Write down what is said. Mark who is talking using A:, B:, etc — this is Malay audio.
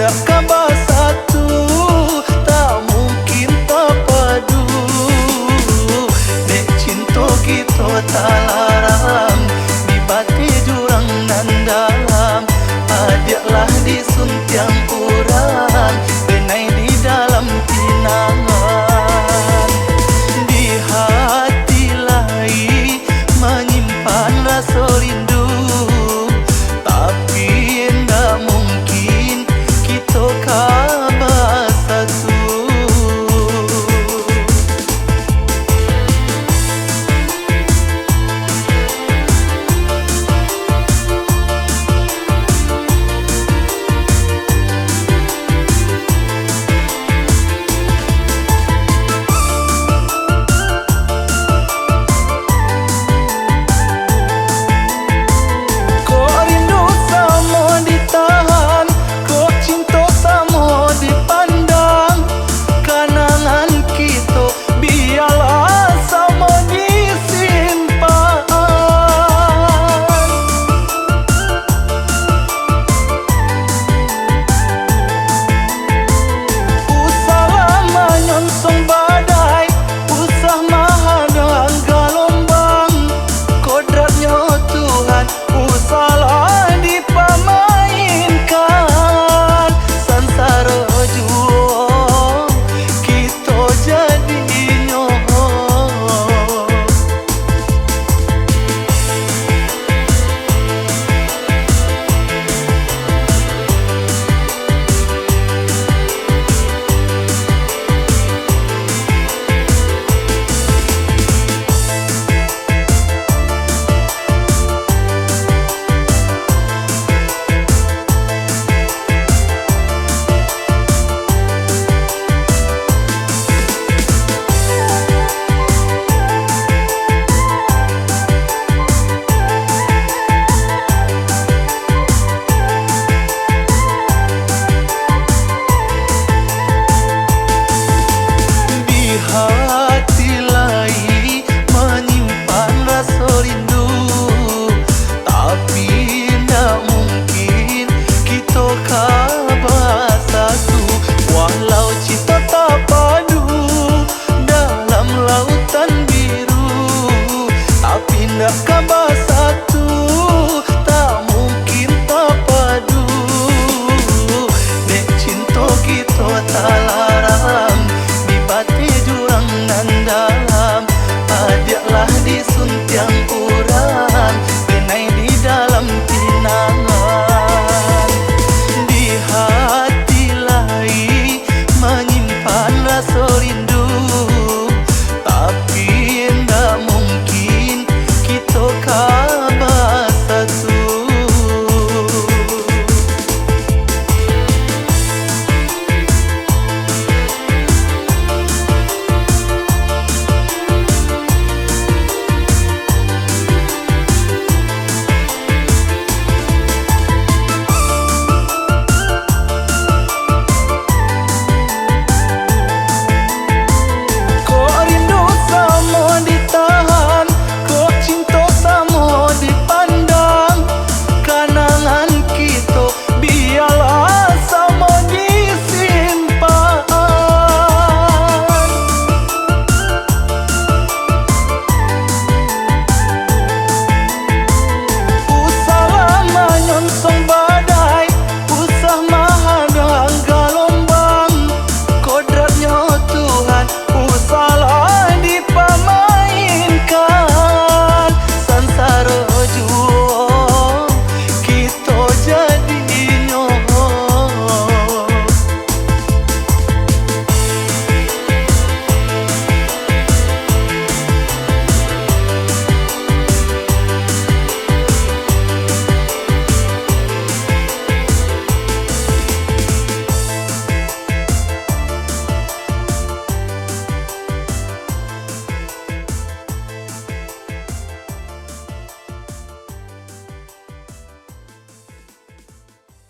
A: pindah kabar satu, tak mungkin tak padu. Dek cinta kita tak larang, di bati jurang nan dalam. Ajaklah disuntiang urang, benai di dalam pinangan. Di hati lai menyimpan rasa rindu, tapi enggak mungkin kita kabar satu. Hati lai menyimpan rasa rindu, tapi enggak mungkin kita kabar satu. Walau cinta tak padu dalam lautan biru, tapi enggak kabar satu, tak mungkin tak padu. Dek cinta kita tak larang, di bati jurang nan dalam. Ajaklah disuntiang